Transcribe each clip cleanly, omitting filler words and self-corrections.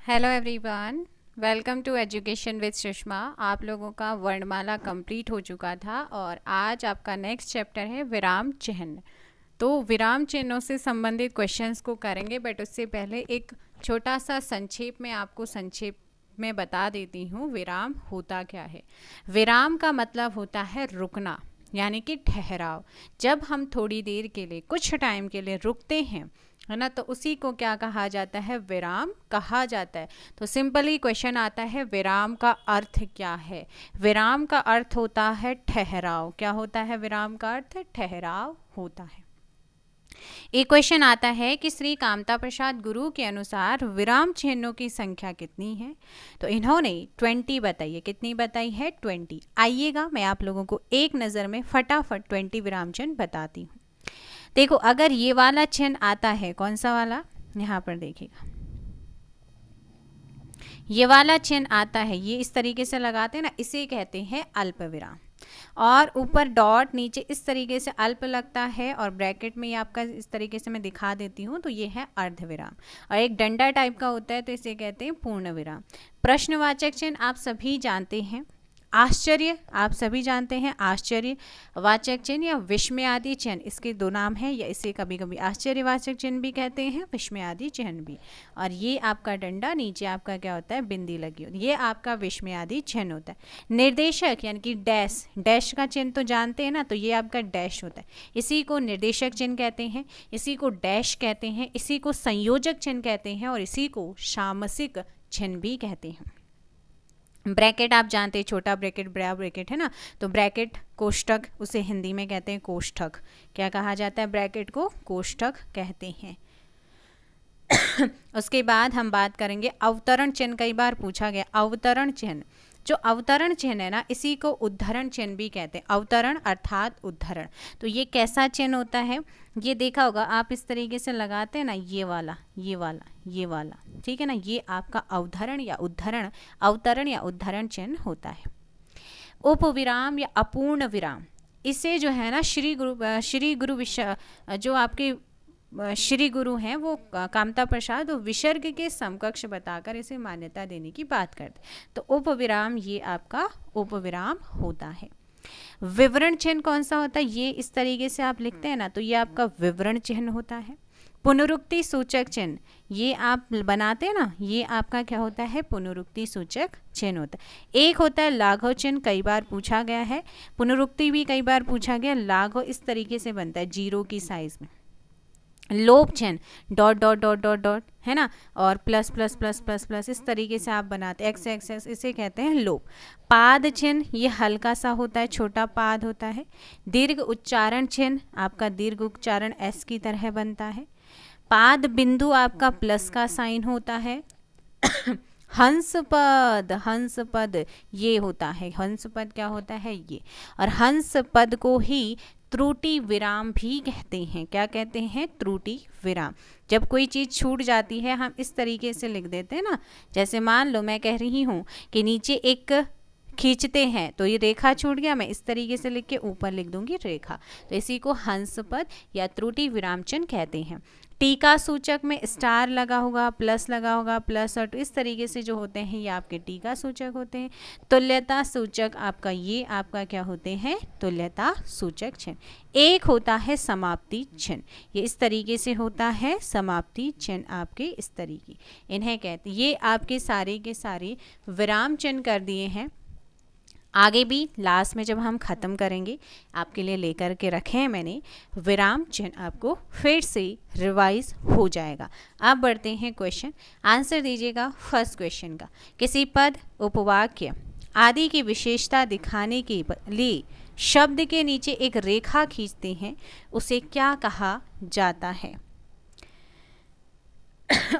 Hello everyone, welcome to education with Sushma. आप लोगों का वर्णमाला कंप्लीट हो चुका था और आज आपका नेक्स्ट चैप्टर है विराम चिन्ह। तो विराम चिन्हों से संबंधित क्वेश्चंस को करेंगे, बट उससे पहले एक छोटा सा संक्षेप में आपको संक्षेप में बता देती हूँ विराम होता क्या है। विराम का मतलब होता है रुकना, यानी कि ठहराव। जब हम थोड़ी देर के लिए, कुछ टाइम के लिए रुकते हैं, है ना, तो उसी को क्या कहा जाता है? विराम कहा जाता है। तो सिंपली क्वेश्चन आता है विराम का अर्थ क्या है? विराम का अर्थ होता है ठहराव। क्या होता है विराम का अर्थ? ठहराव होता है। एक क्वेश्चन आता है कि श्री कामता प्रसाद गुरु के अनुसार विराम चिन्हों की संख्या कितनी है? तो इन्होंने 20 बताई है। कितनी बताई है? 20। आइएगा मैं आप लोगों को एक नज़र में फटाफट 20 विराम चिन्ह बताती हूँ। देखो, अगर ये वाला चिन्ह आता है, कौन सा वाला? यहाँ पर देखिएगा, ये वाला चिन्ह आता है, ये इस तरीके से लगाते हैं ना, इसे कहते हैं अल्प विराम। और ऊपर डॉट, नीचे इस तरीके से अल्प लगता है और ब्रैकेट में ये आपका इस तरीके से मैं दिखा देती हूँ, तो ये है अर्ध विराम। और एक डंडा टाइप का होता है, तो इसे कहते हैं पूर्ण विराम। प्रश्नवाचक चिन्ह आप सभी जानते हैं। आश्चर्य आप सभी जानते हैं, आश्चर्य वाचक चिन्ह या विस्मयादि चिन्ह, इसके दो नाम हैं, या इसे कभी कभी आश्चर्यवाचक चिन्ह भी कहते हैं, विस्मयादि चिन्ह भी। और ये आपका डंडा, नीचे आपका क्या होता है? बिंदी लगी होती है, ये आपका विस्मयादि चिन्ह होता है। निर्देशक यानी कि डैश, डैश का चिन्ह तो जानते हैं ना, तो ये आपका डैश होता है। इसी को निर्देशक चिन्ह कहते हैं, इसी को डैश कहते हैं, इसी को संयोजक चिन्ह कहते हैं, और इसी को सामसिक चिन्ह भी कहते हैं। ब्रैकेट आप जानते हैं, छोटा ब्रैकेट बड़ा ब्रैकेट, है ना, तो ब्रैकेट कोष्ठक, उसे हिंदी में कहते हैं कोष्ठक। क्या कहा जाता है? ब्रैकेट को कोष्ठक कहते हैं। उसके बाद हम बात करेंगे अवतरण चिन्ह। कई बार पूछा गया अवतरण चिन्ह। जो अवतरण चिन्ह है ना, इसी को उद्धरण चिन्ह भी कहते हैं। अवतरण अर्थात उद्धरण। तो ये कैसा चिन्ह होता है? ये देखा होगा आप, इस तरीके से लगाते हैं ना, ये वाला, ये वाला, ये वाला, ठीक है ना, ये आपका अवधरण या उद्धरण, अवतरण या उद्धरण चिन्ह होता है। उपविराम या अपूर्ण विराम, इसे जो है ना श्री गुरु जो आपके श्री गुरु हैं वो कामता प्रसाद, वो विसर्ग के समकक्ष बताकर इसे मान्यता देने की बात करते। तो उपविराम, ये आपका उपविराम होता है। विवरण चिन्ह कौन सा होता है? ये इस तरीके से आप लिखते हैं ना, तो ये आपका विवरण चिन्ह होता है। पुनरुक्ति सूचक चिन्ह, ये आप बनाते हैं ना, ये आपका क्या होता है? पुनरुक्ति सूचक चिन्ह होता है। एक होता है लाघव चिन्ह, कई बार पूछा गया है, पुनरुक्ति भी कई बार पूछा गया। लाघव इस तरीके से बनता है, जीरो की साइज में। लोप चिन्ह, dot dot dot dot dot, है ना, और plus plus plus plus plus, इस तरीके से आप बनाते हैं, एक्स एक्स एक्स, इसे कहते हैं लोप। पाद चिन्ह, ये हल्का सा होता है, छोटा पाद होता है। दीर्घ उच्चारण चिन्ह, आपका दीर्घ उच्चारण एस की तरह बनता है। पाद बिंदु आपका प्लस का साइन होता है। हंस पद, हंस पद ये होता है, हंस पद क्या होता है? ये। और हंस पद को ही त्रुटि विराम भी कहते हैं। क्या कहते हैं? त्रुटि विराम। जब कोई चीज़ छूट जाती है, हम इस तरीके से लिख देते हैं ना, जैसे मान लो मैं कह रही हूँ कि नीचे एक खींचते हैं, तो ये रेखा छूट गया, मैं इस तरीके से लिख के ऊपर लिख दूंगी रेखा, तो इसी को हंस पद या त्रुटि विराम चिन्ह कहते हैं। टीका सूचक में स्टार लगा होगा, प्लस लगा होगा, प्लस और इस तरीके से जो होते हैं, ये आपके टीका सूचक होते हैं। तुल्यता सूचक आपका, ये आपका क्या होते हैं? तुल्यता सूचक चिन्ह। एक होता है समाप्ति चिन्ह, ये इस तरीके से होता है, समाप्ति चिन्ह आपके इस तरीके, इन्हें कहते हैं। ये आपके सारे के सारे विराम चिन्ह कर दिए हैं। आगे भी लास्ट में जब हम ख़त्म करेंगे, आपके लिए लेकर के रखे हैं मैंने विराम चिन्ह, आपको फिर से रिवाइज हो जाएगा। अब बढ़ते हैं क्वेश्चन, आंसर दीजिएगा फर्स्ट क्वेश्चन का। किसी पद, उपवाक्य आदि की विशेषता दिखाने के लिए शब्द के नीचे एक रेखा खींचते हैं, उसे क्या कहा जाता है?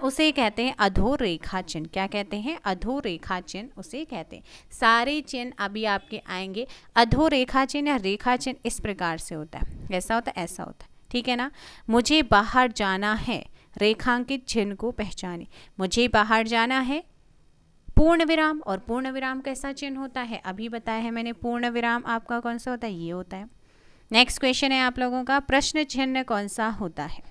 उसे कहते हैं अधोरेखा चिन्ह। क्या कहते हैं? अधोरेखा चिन्ह उसे कहते हैं। सारे चिन्ह अभी आपके आएंगे। अधोरेखा चिन्ह या रेखा चिन्ह इस प्रकार से होता है, ऐसा होता है, ऐसा होता है, ठीक है ना। मुझे बाहर जाना है, रेखांकित चिन्ह को पहचाने। मुझे बाहर जाना है, पूर्ण विराम। और पूर्ण विराम कैसा चिन्ह होता है? अभी बताया है मैंने, पूर्ण विराम आपका कौन सा होता है? ये होता है। नेक्स्ट क्वेश्चन है आप लोगों का, प्रश्न चिन्ह कौन सा होता है?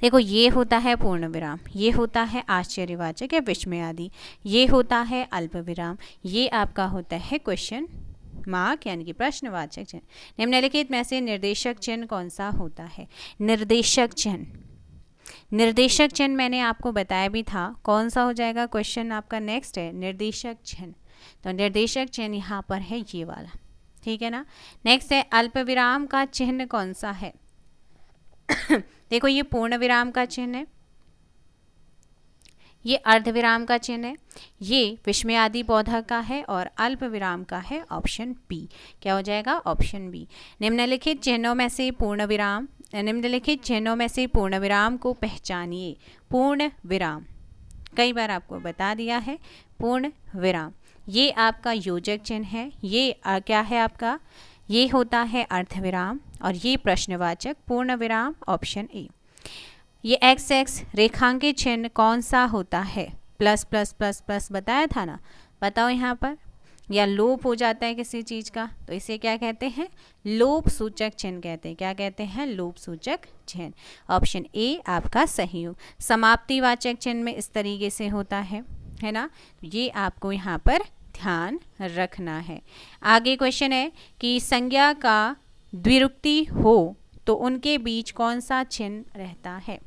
देखो ये होता है पूर्ण विराम, ये होता है आश्चर्यवाचक या विस्मय आदि, ये होता है अल्प विराम, ये आपका होता है क्वेश्चन मार्क यानी कि प्रश्नवाचक चिन्ह। निम्नलिखित में से निर्देशक चिन्ह कौन सा होता है? निर्देशक चिन्ह, निर्देशक चिन्ह मैंने आपको बताया भी था कौन सा हो जाएगा। क्वेश्चन आपका नेक्स्ट है निर्देशक चिन्ह, तो निर्देशक चिन्ह यहाँ पर है ये वाला, ठीक है ना। नेक्स्ट है अल्प विराम का चिन्ह कौन सा है? देखो ये पूर्ण विराम का चिन्ह है, ये अर्ध विराम का चिन्ह है, ये विस्मयादि बोधक का है और अल्प विराम का है ऑप्शन बी। क्या हो जाएगा? Option B. निम्नलिखित चिन्हों में से पूर्ण विराम, निम्नलिखित चिन्हों में से पूर्ण विराम को पहचानिए। पूर्ण विराम कई बार आपको बता दिया है, पूर्ण विराम ये आपका योजक चिन्ह है, ये क्या है आपका? ये होता है अर्ध विराम और ये प्रश्नवाचक पूर्ण विराम ऑप्शन ए। ये एक्स एक्स रेखांकित चिन्ह कौन सा होता है? प्लस प्लस प्लस प्लस बताया था ना, बताओ यहाँ पर। या लोप हो जाता है किसी चीज़ का तो इसे क्या कहते हैं? लोप सूचक चिन्ह कहते हैं। क्या कहते हैं? लोप सूचक चिन्ह। ऑप्शन ए आपका सही हो। समाप्तिवाचक चिन्ह में इस तरीके से होता है ना, ये आपको यहाँ पर ध्यान रखना है। आगे क्वेश्चन है कि संज्ञा का द्विरुक्ति हो तो उनके बीच कौन सा चिन्ह रहता है?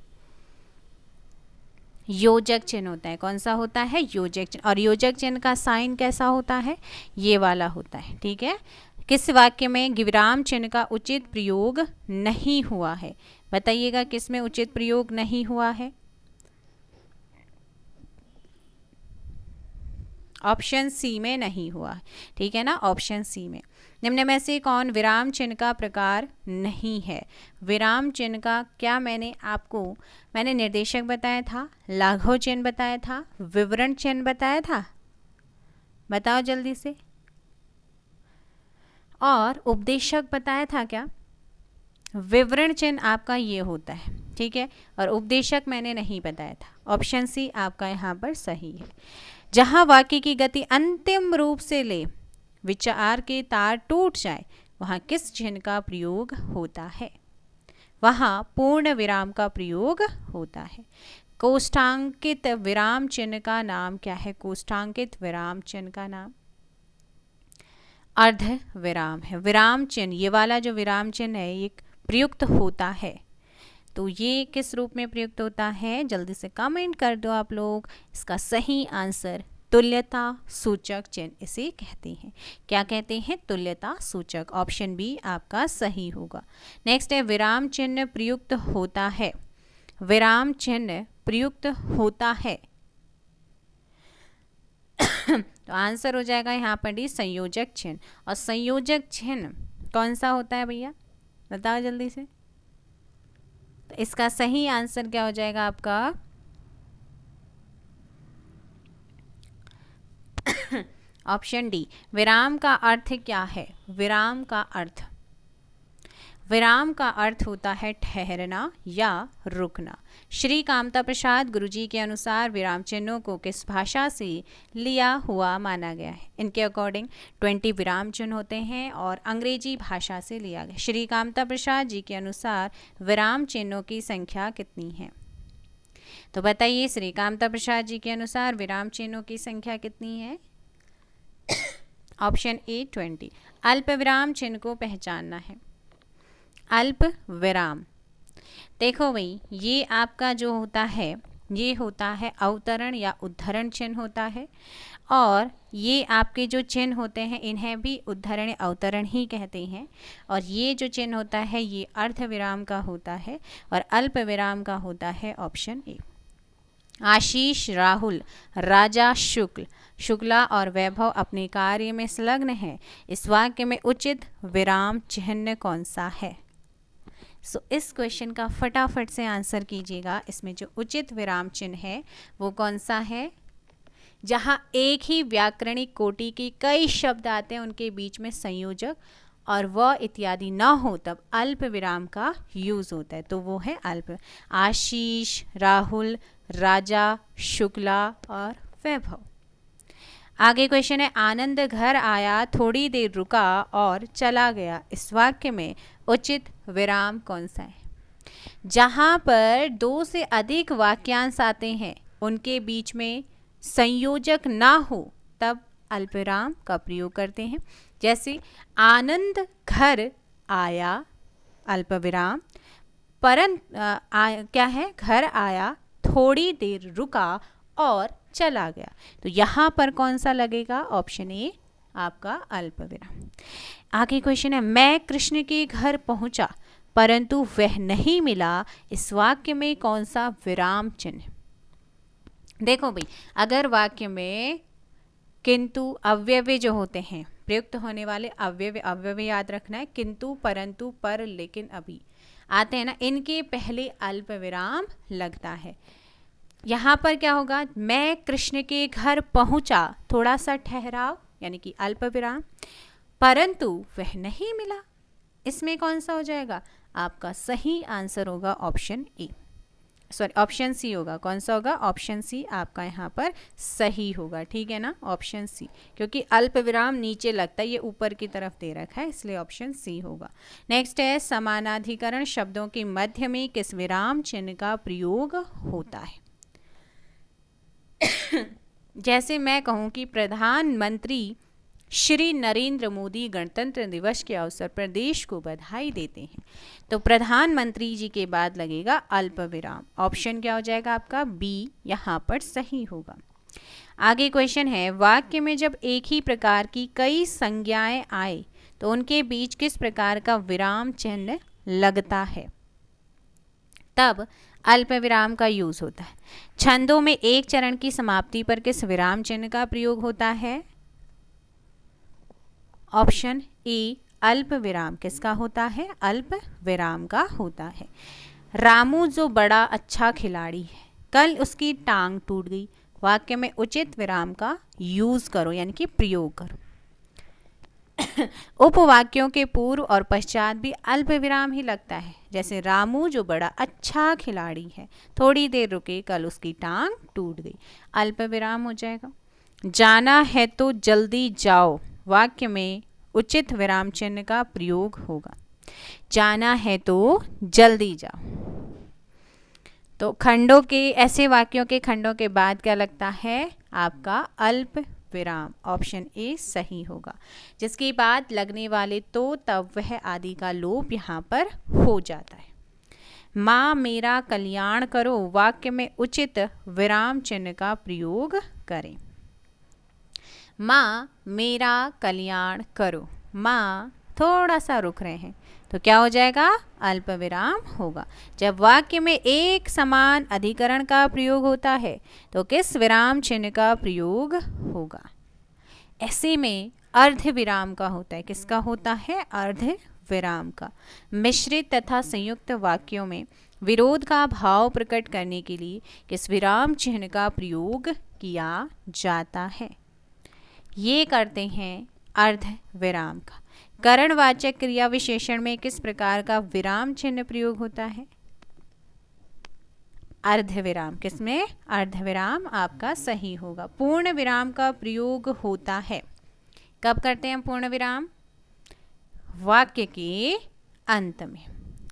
योजक चिन्ह होता है। कौन सा होता है? योजक चिन्ह। और योजक चिन्ह का साइन कैसा होता है? ये वाला होता है, ठीक है। किस वाक्य में विराम चिन्ह का उचित प्रयोग नहीं हुआ है? बताइएगा किस में उचित प्रयोग नहीं हुआ है? ऑप्शन सी में नहीं हुआ, ठीक है ना, ऑप्शन सी में। निम्न में से कौन विराम चिन्ह का प्रकार नहीं है? विराम चिन्ह का क्या मैंने निर्देशक बताया था, लाघव चिन्ह बताया था, विवरण चिन्ह बताया था, बताओ जल्दी से। और उपदेशक बताया था क्या? विवरण चिन्ह आपका ये होता है, ठीक है, और उपदेशक मैंने नहीं बताया था। ऑप्शन सी आपका यहाँ पर सही है। जहाँ वाक्य की गति अंतिम रूप से ले विचार के तार टूट जाए वहाँ किस चिन्ह का प्रयोग होता है? वहाँ पूर्ण विराम का प्रयोग होता है। कोष्ठांकित विराम चिन्ह का नाम क्या है? कोष्ठांकित विराम चिन्ह का नाम अर्ध विराम है। विराम चिन्ह ये वाला जो विराम चिन्ह है ये प्रयुक्त होता है, तो ये किस रूप में प्रयुक्त होता है? जल्दी से कमेंट कर दो आप लोग। इसका सही आंसर तुल्यता सूचक चिन्ह इसे कहते हैं। क्या कहते हैं? तुल्यता सूचक। ऑप्शन बी आपका सही होगा। नेक्स्ट है विराम चिन्ह प्रयुक्त होता है। विराम चिन्ह प्रयुक्त होता है तो आंसर हो जाएगा यहाँ पर डी संयोजक चिन्ह। और संयोजक चिन्ह कौन सा होता है भैया? बताओ जल्दी से। तो इसका सही आंसर क्या हो जाएगा आपका? Option D. विराम का अर्थ क्या है? विराम का अर्थ होता है ठहरना या रुकना। श्री कामता प्रसाद गुरुजी के अनुसार विराम चिन्हों को किस भाषा से लिया हुआ माना गया है? इनके अकॉर्डिंग 20 विराम चिन्ह होते हैं और अंग्रेजी भाषा से लिया गया। श्री कामता प्रसाद जी के अनुसार विराम चिन्हों की संख्या कितनी है? तो बताइए, श्री कामता प्रसाद जी के अनुसार विराम चिन्हों की संख्या कितनी है? Option A 20। अल्प विराम चिन्ह को पहचानना है। अल्प विराम देखो भाई, ये आपका जो होता है ये होता है अवतरण या उद्धरण चिन्ह होता है, और ये आपके जो चिन्ह होते हैं इन्हें भी उद्धरण अवतरण ही कहते हैं। और ये जो चिन्ह होता है ये अर्ध विराम का होता है और अल्प विराम का होता है ऑप्शन ए। आशीष, राहुल, राजा, शुक्ला और वैभव अपने कार्य में संलग्न है। इस वाक्य में उचित विराम चिन्ह कौन सा है? इस क्वेश्चन का फटाफट से आंसर कीजिएगा। इसमें जो उचित विराम चिन्ह है वो कौन सा है? जहाँ एक ही व्याकरणिक कोटि के कई शब्द आते हैं उनके बीच में संयोजक और व इत्यादि न हो तब अल्प विराम का यूज होता है, तो वो है अल्प। आशीष, राहुल, राजा, शुक्ला और वैभव। आगे क्वेश्चन है, आनंद घर आया, थोड़ी देर रुका और चला गया। इस वाक्य में उचित विराम कौन सा है? जहाँ पर 2 से अधिक वाक्यांश आते हैं उनके बीच में संयोजक ना हो तब अल्पविराम का प्रयोग करते हैं। जैसे आनंद घर आया, अल्पविराम, क्या है, घर आया, थोड़ी देर रुका और चला गया। तो यहाँ पर कौन सा लगेगा? ऑप्शन ए आपका अल्पविराम। आगे क्वेश्चन है, मैं कृष्ण के घर पहुंचा परंतु वह नहीं मिला, इस वाक्य में कौन सा विराम चिन्ह? देखो भाई, अगर वाक्य में किंतु अव्यय जो होते हैं, प्रयुक्त होने वाले अव्यय याद रखना है, किंतु, परंतु, पर, लेकिन, अभी आते हैं ना, इनके पहले अल्प विराम लगता है। यहाँ पर क्या होगा? मैं कृष्ण के घर पहुंचा, थोड़ा सा ठहराव यानी कि अल्प विराम, परंतु वह नहीं मिला, इसमें कौन सा हो जाएगा? आपका सही आंसर होगा option A, sorry option C होगा। कौन सा होगा? ऑप्शन सी आपका यहाँ पर सही होगा। ठीक है ना, ऑप्शन सी, क्योंकि अल्प विराम नीचे लगता है, ये ऊपर की तरफ दे रखा है, इसलिए ऑप्शन सी होगा। नेक्स्ट है, समानाधिकरण शब्दों के मध्य में किस विराम चिन्ह का प्रयोग होता है? जैसे मैं कहूँ कि प्रधानमंत्री श्री नरेंद्र मोदी गणतंत्र दिवस के अवसर पर देश को बधाई देते हैं, तो प्रधानमंत्री जी के बाद लगेगा अल्प विराम। ऑप्शन क्या हो जाएगा आपका? बी यहाँ पर सही होगा। आगे क्वेश्चन है, वाक्य में जब एक ही प्रकार की कई संज्ञाएं आए तो उनके बीच किस प्रकार का विराम चिन्ह लगता है? तब अल्प विराम का यूज होता है। छंदों में एक चरण की समाप्ति पर किस विराम चिन्ह का प्रयोग होता है? ऑप्शन ए अल्प विराम किसका होता है? अल्प विराम का होता है। रामू जो बड़ा अच्छा खिलाड़ी है, कल उसकी टांग टूट गई, वाक्य में उचित विराम का यूज करो यानी कि प्रयोग करो। उपवाक्यों के पूर्व और पश्चात भी अल्प विराम ही लगता है। जैसे रामू जो बड़ा अच्छा खिलाड़ी है, थोड़ी देर रुके, कल उसकी टांग टूट गई, अल्प विराम हो जाएगा। जाना है तो जल्दी जाओ, वाक्य में उचित विराम चिन्ह का प्रयोग होगा। जाना है तो जल्दी जाओ। तो खंडों के, ऐसे वाक्यों के खंडों के बाद क्या लगता है? आपका अल्प विराम। ऑप्शन ए सही होगा। जिसके बाद लगने वाले तो, तब, वह आदि का लोप यहाँ पर हो जाता है। माँ मेरा कल्याण करो, वाक्य में उचित विराम चिन्ह का प्रयोग करें। माँ मेरा कल्याण करो, माँ थोड़ा सा रुक रहे हैं, तो क्या हो जाएगा? अल्प विराम होगा। जब वाक्य में एक समान अधिकरण का प्रयोग होता है तो किस विराम चिन्ह का प्रयोग होगा? ऐसे में अर्ध विराम का होता है। किसका होता है? अर्ध विराम का। मिश्रित तथा संयुक्त वाक्यों में विरोध का भाव प्रकट करने के लिए किस विराम चिन्ह का प्रयोग किया जाता है? ये करते हैं अर्ध विराम का। करणवाचक क्रिया विशेषण में किस प्रकार का विराम चिन्ह प्रयोग होता है? अर्ध विराम। किसमें? अर्ध विराम आपका सही होगा। पूर्ण विराम का प्रयोग होता है। कब करते हैं पूर्ण विराम? वाक्य के अंत में।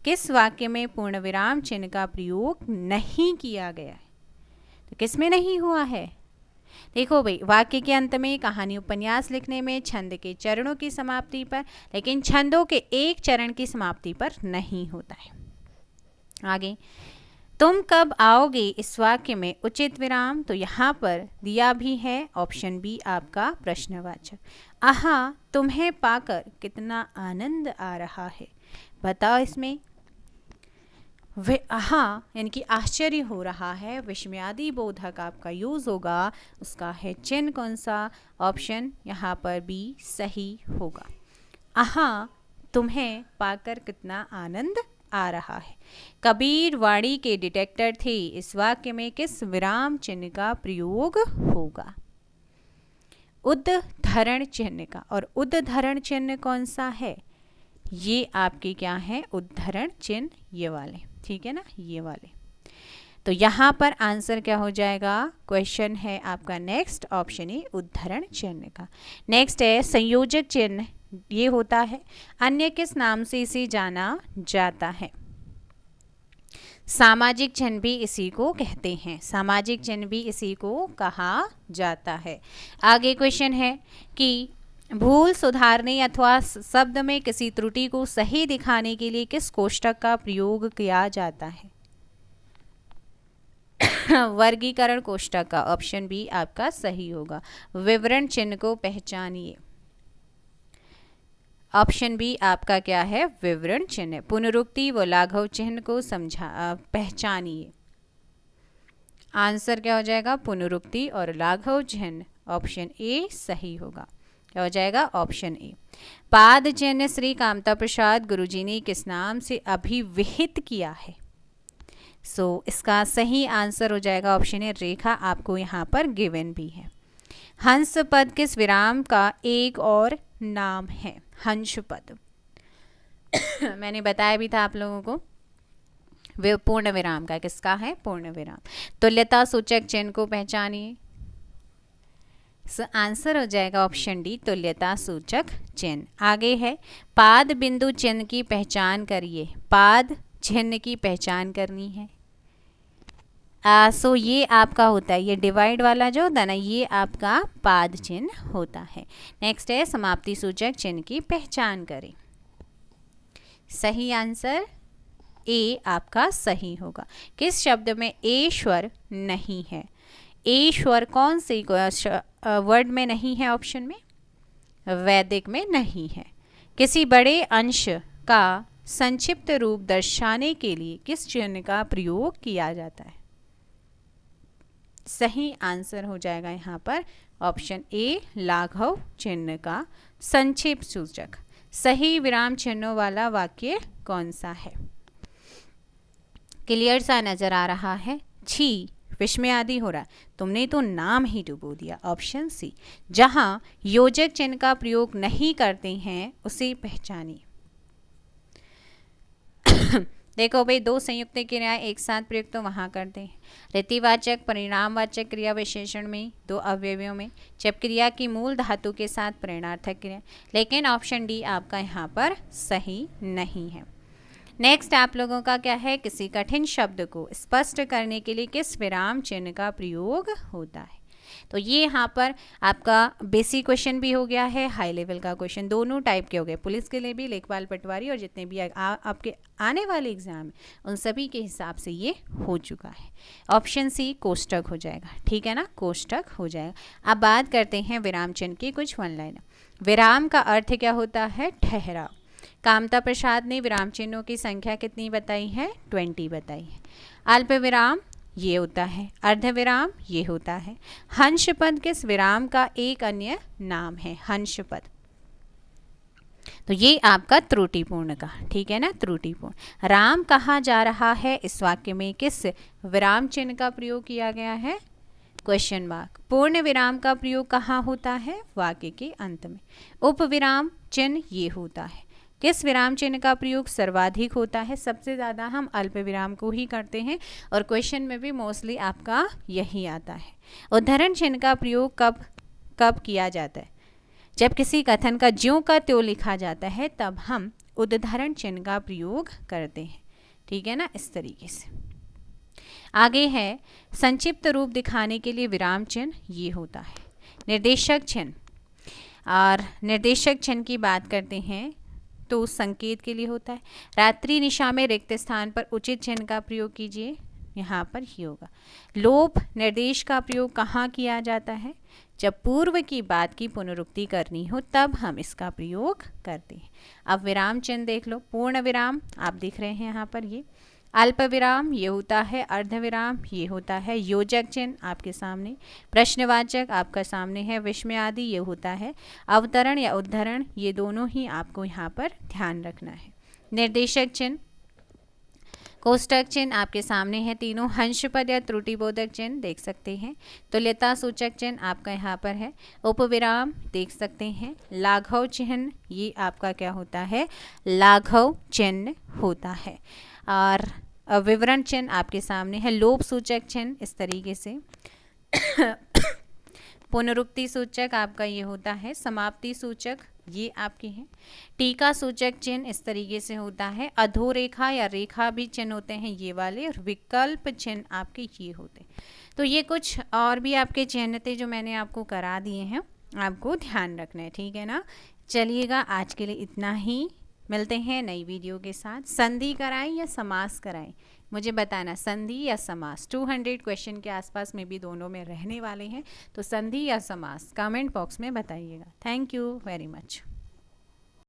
किस वाक्य में पूर्ण विराम चिन्ह का प्रयोग नहीं किया गया है? तो किसमें नहीं हुआ है? देखो भाई, वाक्य के अंत में, कहानी उपन्यास लिखने में, छंद के चरणों की समाप्ति पर, लेकिन छंदों के एक चरण की समाप्ति पर नहीं होता है। आगे, तुम कब आओगे, इस वाक्य में उचित विराम तो यहाँ पर दिया भी है, ऑप्शन बी आपका प्रश्नवाचक। आहा तुम्हें पाकर कितना आनंद आ रहा है, बताओ इसमें वे आहा यानी कि आश्चर्य हो रहा है, विस्मयादि बोधक आपका यूज होगा, उसका है चिन्ह कौन सा? ऑप्शन यहाँ पर बी सही होगा। आहा तुम्हें पाकर कितना आनंद आ रहा है। कबीर वाणी के डिटेक्टर थे, इस वाक्य में किस विराम चिन्ह का प्रयोग होगा? उद्धरण चिन्ह का। और उद्धरण चिन्ह कौन सा है? ये आपके क्या है? उद्धरण चिन्ह ये वाले, ठीक है ना, ये वाले। तो यहाँ पर आंसर क्या हो जाएगा? क्वेश्चन है आपका नेक्स्ट, ऑप्शन ए उद्धरण चिन्ह का। नेक्स्ट है संयोजक चिन्ह, ये होता है अन्य किस नाम से इसे जाना जाता है? सामाजिक चिन्ह भी इसी को कहते हैं, सामाजिक चिन्ह भी इसी को कहा जाता है। आगे क्वेश्चन है कि भूल सुधारने अथवा शब्द में किसी त्रुटि को सही दिखाने के लिए किस कोष्ठक का प्रयोग किया जाता है? वर्गीकरण कोष्ठक का, ऑप्शन बी आपका सही होगा। विवरण चिन्ह को पहचानिए, ऑप्शन बी आपका क्या है? विवरण चिन्ह। पुनरुक्ति व लाघव चिन्ह को पहचानिए, आंसर क्या हो जाएगा? पुनरुक्ति और लाघव चिन्ह, ऑप्शन ए सही होगा। क्या हो जाएगा? Option A. पाद चिन्ह श्री कामता प्रसाद गुरुजी ने किस नाम से अभिविहित किया है? इसका सही आंसर हो जाएगा ऑप्शन ए रेखा, आपको यहाँ पर गिवन भी है। हंस पद किस विराम का एक और नाम है? हंस पद मैंने बताया भी था आप लोगों को, वे पूर्ण विराम का किसका है? पूर्ण विराम। तुल्यता सूचक चिन्ह को पहचानिए, आंसर हो जाएगा ऑप्शन डी तुल्यता सूचक चिन्ह। आगे है पाद बिंदु चिन्ह की पहचान करिए, पाद चिन्ह की पहचान करनी है। ये आपका होता है, ये डिवाइड वाला जो होता है ना, ये आपका पाद चिन्ह होता है। नेक्स्ट है समाप्ति सूचक चिन्ह की पहचान करें, सही आंसर ए आपका सही होगा। किस शब्द में ईश्वर नहीं है? ईश्वर कौन से वर्ड में नहीं है? ऑप्शन में वैदिक में नहीं है। किसी बड़े अंश का संक्षिप्त रूप दर्शाने के लिए किस चिन्ह का प्रयोग किया जाता है? सही आंसर हो जाएगा यहाँ पर ऑप्शन ए लाघव चिन्ह का संक्षिप्त सूचक। सही विराम चिन्हों वाला वाक्य कौन सा है? क्लियर सा नजर आ रहा है? छी विस्मय आदि हो रहा है, तुमने तो नाम ही डुबो दिया, ऑप्शन सी। जहां योजक चिन्ह का प्रयोग नहीं करते हैं उसे पहचानिए। देखो भाई, दो संयुक्त क्रियाएं एक साथ प्रयुक्त तो वहां करते हैं। रीतिवाचक परिणामवाचक क्रिया विशेषण में दो अवयवियों में, जब क्रिया की मूल धातु के साथ परिणार्थक क्रिया, लेकिन ऑप्शन डी आपका यहाँ पर सही नहीं है। नेक्स्ट आप लोगों का क्या है? किसी कठिन शब्द को स्पष्ट करने के लिए किस विराम चिन्ह का प्रयोग होता है? तो ये यहाँ पर आपका बेसिक क्वेश्चन भी हो गया है, हाई लेवल का क्वेश्चन, दोनों टाइप के हो गए। पुलिस के लिए भी, लेखपाल पटवारी और जितने भी आपके आने वाले एग्जाम है उन सभी के हिसाब से ये हो चुका है। ऑप्शन सी कोष्ठक हो जाएगा, ठीक है ना, कोष्ठक हो जाएगा। अब बात करते हैं विराम चिन्ह की कुछ वन लाइनर। विराम का अर्थ क्या होता है? ठहराव। कामता प्रसाद ने विराम चिन्हों की संख्या कितनी बताई है? 20 बताई है। अल्प विराम ये होता है, अर्ध विराम ये होता है। हंस पद किस विराम का एक अन्य नाम है? हंस पद, तो ये आपका त्रुटिपूर्ण का, ठीक है ना, त्रुटिपूर्ण। राम कहा जा रहा है, इस वाक्य में किस विराम चिन्ह का प्रयोग किया गया है? Question mark. पूर्ण विराम का प्रयोग कहाँ होता है? वाक्य के अंत में। उप विराम चिन्ह ये होता है। किस विराम चिन्ह का प्रयोग सर्वाधिक होता है? सबसे ज़्यादा हम अल्प विराम को ही करते हैं और क्वेश्चन में भी मोस्टली आपका यही आता है। उद्धरण चिन्ह का प्रयोग कब कब किया जाता है? जब किसी कथन का ज्यों का त्यों लिखा जाता है तब हम उद्धरण चिन्ह का प्रयोग करते हैं, ठीक है ना, इस तरीके से। आगे है संक्षिप्त रूप दिखाने के लिए विराम चिन्ह ये होता है। निर्देशक चिन्ह, और निर्देशक चिन्ह की बात करते हैं तो संकेत के लिए होता है। रात्रि निशा में रिक्त स्थान पर उचित चिन्ह का प्रयोग कीजिए, यहाँ पर ही होगा। लोप निर्देश का प्रयोग कहाँ किया जाता है? जब पूर्व की बात की पुनरुक्ति करनी हो तब हम इसका प्रयोग करते हैं। अब विराम चिन्ह देख लो। पूर्ण विराम आप दिख रहे हैं यहाँ पर, ये अल्प विराम ये होता है, अर्ध विराम ये होता है, योजक चिन्ह आपके सामने, प्रश्नवाचक आपका सामने है, विस्मय आदि ये होता है, अवतरण या उद्धरण ये दोनों ही आपको यहाँ पर ध्यान रखना है। निर्देशक चिन्ह, कोष्ठक चिन्ह आपके सामने है तीनों। हंस पद या त्रुटिबोधक चिन्ह देख सकते हैं। तुल्यता सूचक चिन्ह आपका यहाँ पर है। उपविराम देख सकते हैं। लाघव चिन्ह ये आपका क्या होता है? लाघव चिन्ह होता है। और विवरण चिन्ह आपके सामने है। लोप सूचक चिन्ह इस तरीके से। पुनरुक्ति सूचक आपका ये होता है। समाप्ति सूचक ये आपके हैं। टीका सूचक चिन्ह इस तरीके से होता है। अधोरेखा या रेखा भी चिन्ह होते हैं ये वाले, और विकल्प चिन्ह आपके ये होते। तो ये कुछ और भी आपके चिन्ह थे जो मैंने आपको करा दिए हैं, आपको ध्यान रखना है, ठीक है ना। चलिएगा, आज के लिए इतना ही। मिलते हैं नई वीडियो के साथ। संधि कराएं या समास कराएं, मुझे बताना, संधि या समास। 200 क्वेश्चन के आसपास में भी दोनों में रहने वाले हैं, तो संधि या समास कमेंट बॉक्स में बताइएगा। Thank you very much.